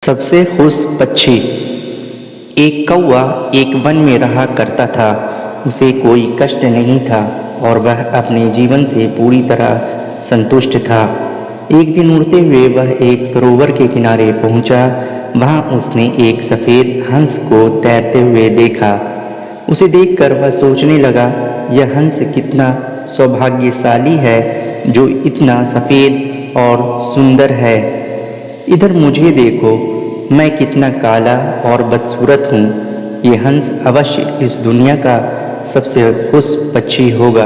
सबसे खुश पक्षी। एक कौवा एक वन में रहा करता था। उसे कोई कष्ट नहीं था और वह अपने जीवन से पूरी तरह संतुष्ट था। एक दिन उड़ते हुए वह एक सरोवर के किनारे पहुंचा। वहां उसने एक सफ़ेद हंस को तैरते हुए देखा। उसे देखकर वह सोचने लगा, यह हंस कितना सौभाग्यशाली है जो इतना सफ़ेद और सुंदर है। इधर मुझे देखो, मैं कितना काला और बदसूरत हूँ। ये हंस अवश्य इस दुनिया का सबसे खुश पक्षी होगा।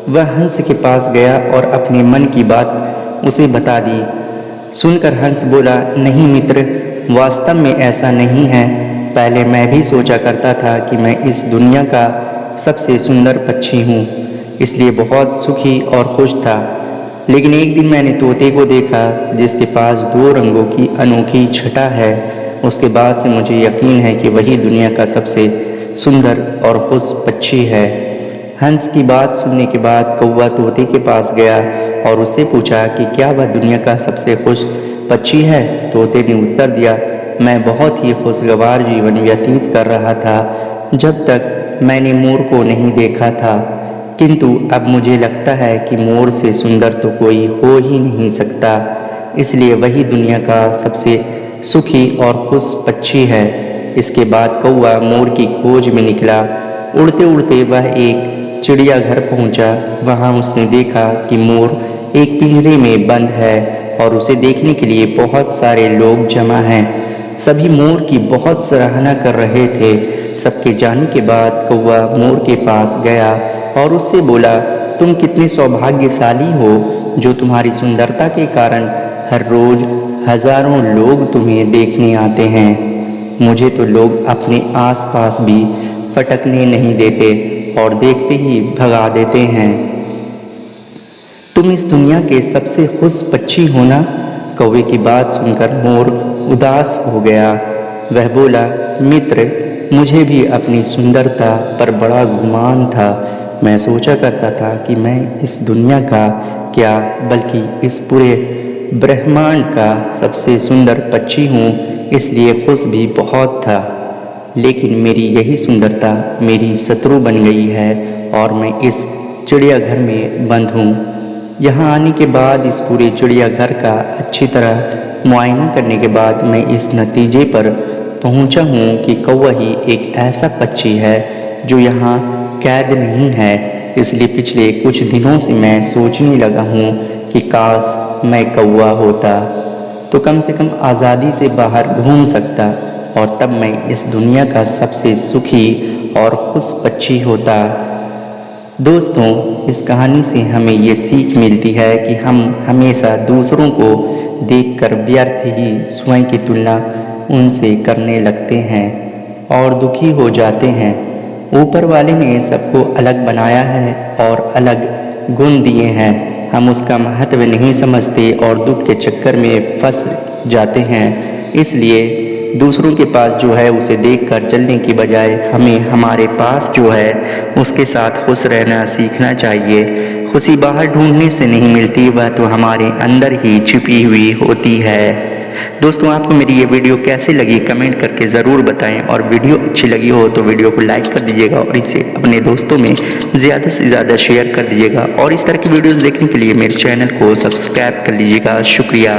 वह हंस के पास गया और अपने मन की बात उसे बता दी। सुनकर हंस बोला, नहीं मित्र, वास्तव में ऐसा नहीं है। पहले मैं भी सोचा करता था कि मैं इस दुनिया का सबसे सुंदर पक्षी हूँ, इसलिए बहुत सुखी और खुश था। लेकिन एक दिन मैंने तोते को देखा जिसके पास 2 रंगों की अनोखी छटा है। उसके बाद से मुझे यकीन है कि वही दुनिया का सबसे सुंदर और खुश पक्षी है। हंस की बात सुनने के बाद कौवा तोते के पास गया और उससे पूछा कि क्या वह दुनिया का सबसे खुश पक्षी है। तोते ने उत्तर दिया, मैं बहुत ही खुशगवार जीवन व्यतीत कर रहा था जब तक मैंने मोर को नहीं देखा था, किंतु अब मुझे लगता है कि मोर से सुंदर तो कोई हो ही नहीं सकता, इसलिए वही दुनिया का सबसे सुखी और खुश पक्षी है। इसके बाद कौवा मोर की खोज में निकला। उड़ते उड़ते वह एक चिड़ियाघर पहुंचा। वहां उसने देखा कि मोर एक पिंजरे में बंद है और उसे देखने के लिए बहुत सारे लोग जमा हैं। सभी मोर की बहुत सराहना कर रहे थे। सबके जाने के बाद कौवा मोर के पास गया और उससे बोला, तुम कितने सौभाग्यशाली हो जो तुम्हारी सुंदरता के कारण हर रोज हजारों लोग तुम्हें देखने आते हैं। मुझे तो लोग अपने आसपास भी फटकने नहीं देते और देखते ही भगा देते हैं। तुम इस दुनिया के सबसे खुश पक्षी हो ना। कौवे की बात सुनकर मोर उदास हो गया। वह बोला, मित्र, मुझे भी अपनी सुंदरता पर बड़ा गुमान था। मैं सोचा करता था कि मैं इस दुनिया का क्या बल्कि इस पूरे ब्रह्मांड का सबसे सुंदर पक्षी हूँ, इसलिए खुश भी बहुत था। लेकिन मेरी यही सुंदरता मेरी शत्रु बन गई है और मैं इस चिड़ियाघर में बंद हूँ। यहाँ आने के बाद इस पूरे चिड़ियाघर का अच्छी तरह मुआयना करने के बाद मैं इस नतीजे पर पहुँचा हूँ कि कौवा ही एक ऐसा पक्षी है जो यहाँ कैद नहीं है। इसलिए पिछले कुछ दिनों से मैं सोचने लगा हूँ कि काश मैं कौवा होता तो कम से कम आज़ादी से बाहर घूम सकता और तब मैं इस दुनिया का सबसे सुखी और खुश पक्षी होता। दोस्तों, इस कहानी से हमें ये सीख मिलती है कि हम हमेशा दूसरों को देखकर व्यर्थ ही स्वयं की तुलना उनसे करने लगते हैं और दुखी हो जाते हैं। ऊपर वाले ने सबको अलग बनाया है और अलग गुण दिए हैं। हम उसका महत्व नहीं समझते और दुख के चक्कर में फंस जाते हैं। इसलिए दूसरों के पास जो है उसे देखकर जलने की बजाय हमें हमारे पास जो है उसके साथ खुश रहना सीखना चाहिए। खुशी बाहर ढूंढने से नहीं मिलती, वह तो हमारे अंदर ही छिपी हुई होती है। दोस्तों, आपको मेरी ये वीडियो कैसी लगी कमेंट करके ज़रूर बताएं और वीडियो अच्छी लगी हो तो वीडियो को लाइक कर दीजिएगा और इसे अपने दोस्तों में ज़्यादा से ज़्यादा शेयर कर दीजिएगा और इस तरह की वीडियोस देखने के लिए मेरे चैनल को सब्सक्राइब कर लीजिएगा। शुक्रिया।